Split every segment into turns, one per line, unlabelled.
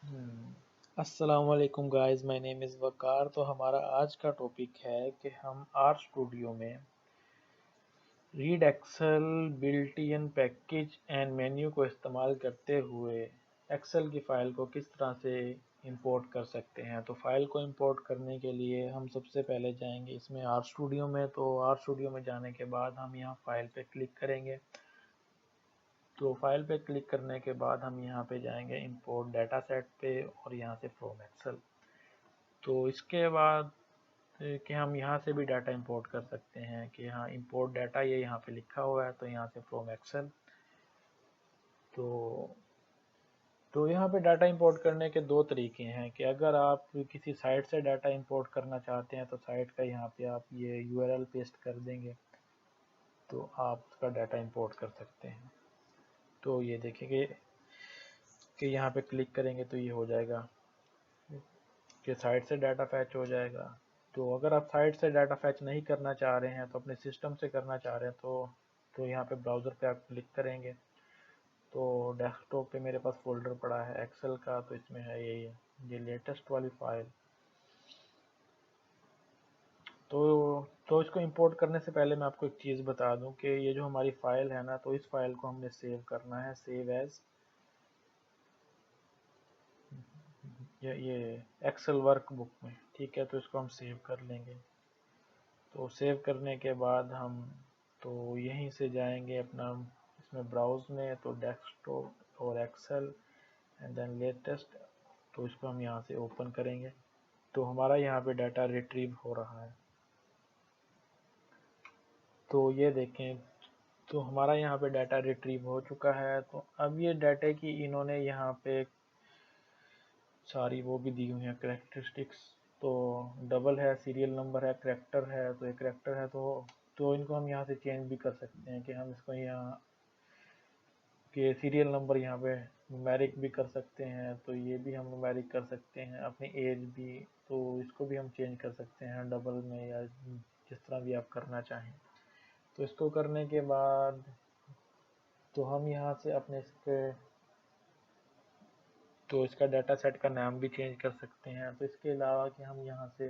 अस्सलाम वालेकुम guys, my name is Waqar. तो हमारा आज का टॉपिक है कि हम आर स्टूडियो में read excel built in package and menu को इस्तेमाल करते हुए एक्सेल की फ़ाइल को किस तरह से इंपोर्ट कर सकते हैं। तो फ़ाइल को इंपोर्ट करने के लिए हम सबसे पहले जाएंगे इसमें आर स्टूडियो में। तो आर स्टूडियो में जाने के बाद हम यहाँ फ़ाइल पे क्लिक करेंगे। तो फाइल पे क्लिक करने के बाद हम यहाँ पे जाएंगे इंपोर्ट डाटा सेट पे और यहाँ से फ्रॉम एक्सेल। तो इसके बाद कि हम यहाँ से भी डाटा इंपोर्ट कर सकते हैं कि हाँ इंपोर्ट डाटा ये यहाँ पे लिखा हुआ है, तो यहाँ से फ्रॉम एक्सेल। तो यहाँ पे डाटा इंपोर्ट करने के दो तरीके हैं कि अगर आप किसी साइट से डाटा इंपोर्ट करना चाहते हैं तो साइट का यहाँ पे आप ये यूआरएल पेस्ट कर देंगे तो आप उसका डाटा इंपोर्ट कर सकते हैं। तो ये देखेंगे कि यहाँ पे क्लिक करेंगे तो ये हो जाएगा कि साइट से डाटा फैच हो जाएगा। तो अगर आप साइट से डाटा फैच नहीं करना चाह रहे हैं तो अपने सिस्टम से करना चाह रहे हैं तो यहाँ पे ब्राउज़र पे आप क्लिक करेंगे। तो डेस्कटॉप पे मेरे पास फोल्डर पड़ा है एक्सेल का, तो इसमें है ये लेटेस्ट वाली फाइल। तो इसको इंपोर्ट करने से पहले मैं आपको एक चीज़ बता दूं कि ये जो हमारी फ़ाइल है ना, तो इस फाइल को हमने सेव करना है, सेव एज़ ये एक्सेल वर्कबुक में। ठीक है, तो इसको हम सेव कर लेंगे। तो सेव करने के बाद हम तो यहीं से जाएंगे अपना इसमें ब्राउज में, तो डेस्कटॉप और एक्सेल एंड देन लेटेस्ट। तो इसको हम यहाँ से ओपन करेंगे तो हमारा यहाँ पे डाटा रिट्रीव हो रहा है। तो ये देखें, तो हमारा यहाँ पे डाटा रिट्रीव हो चुका है। तो अब ये डाटे की इन्होंने यहाँ पे सारी वो भी दी हुई हैं करेक्टरिस्टिक्स। तो डबल है, सीरियल नंबर है, करेक्टर है। तो ये करेक्टर है तो इनको हम यहाँ से चेंज भी कर सकते हैं कि हम इसको यहाँ के सीरियल नंबर यहाँ पे न्यूमेरिक भी कर सकते हैं। तो ये भी हम न्यूमेरिक कर सकते हैं। अपनी एज भी, तो इसको भी हम चेंज कर सकते हैं डबल में या जिस तरह भी आप करना चाहें। तो इसको करने के बाद तो हम यहाँ से अपने इसका डाटा सेट का नाम भी चेंज कर सकते हैं। तो इसके अलावा कि हम यहाँ से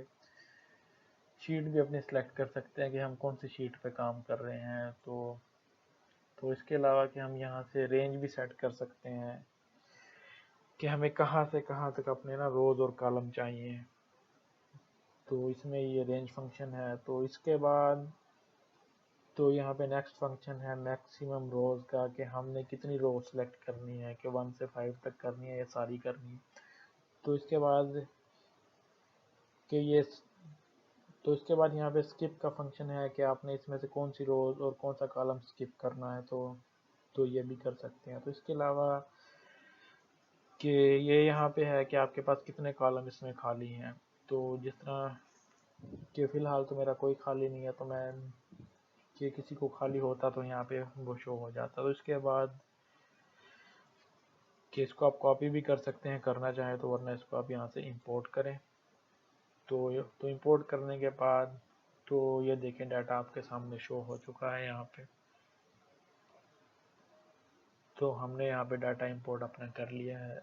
शीट भी अपनी सेलेक्ट कर सकते हैं कि हम कौन सी शीट पे काम कर रहे हैं। तो इसके अलावा कि हम यहाँ से रेंज भी सेट कर सकते हैं कि हमें कहाँ से कहाँ तक अपने ना रोज और कॉलम चाहिए। तो इसमें ये रेंज फंक्शन है। तो इसके बाद तो यहाँ पे नेक्स्ट फंक्शन है मैक्सिमम रोज का कि हमने कितनी रो सेलेक्ट करनी है, कि 1 से 5 तक करनी है या सारी करनी है। तो इसके बाद कि ये तो इसके बाद यहाँ पे स्किप का फंक्शन है कि आपने इसमें से कौन सी रोज और कौन सा कॉलम स्किप करना है। तो ये भी कर सकते हैं। तो इसके अलावा कि ये यहाँ पे है कि आपके पास कितने कॉलम इसमें खाली हैं। तो जिस तरह कि फ़िलहाल तो मेरा कोई खाली नहीं है, तो मैं कि किसी को खाली होता तो यहाँ पे वो शो हो जाता। तो इसके बाद कि इसको आप कॉपी भी कर सकते हैं करना चाहें तो, वरना इसको आप यहाँ से इंपोर्ट करें। तो इंपोर्ट करने के बाद तो ये देखें डाटा आपके सामने शो हो चुका है यहाँ पे। तो हमने यहाँ पे डाटा इंपोर्ट अपना कर लिया है।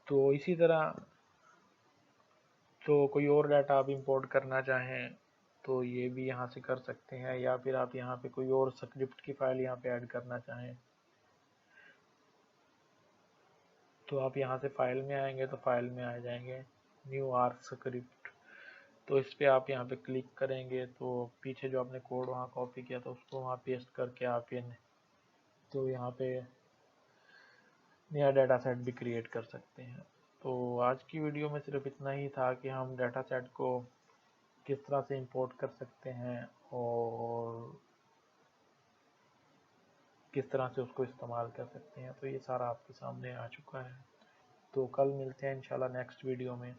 तो इसी तरह तो कोई और डाटा आप इंपोर्ट करना चाहें तो ये भी यहाँ से कर सकते हैं, या फिर आप यहाँ पे कोई और स्क्रिप्ट की फाइल यहाँ पे ऐड करना चाहें तो आप यहाँ से फाइल में आएंगे तो फाइल में आ जाएंगे न्यू आर स्क्रिप्ट। तो इस पर आप यहाँ पे क्लिक करेंगे तो पीछे जो आपने कोड वहाँ कॉपी किया था उसको वहाँ पेस्ट करके आप ये तो यहाँ पे नया डाटा सेट भी क्रिएट कर सकते हैं। तो आज की वीडियो में सिर्फ इतना ही था कि हम डाटा सेट को किस तरह से इंपोर्ट कर सकते हैं और किस तरह से उसको इस्तेमाल कर सकते हैं। तो ये सारा आपके सामने आ चुका है। तो कल मिलते हैं इंशाल्लाह नेक्स्ट वीडियो में,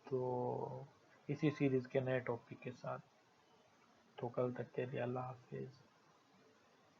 तो इसी सीरीज़ के नए टॉपिक के साथ। तो कल तक के लिए अल्लाह हाफिज़।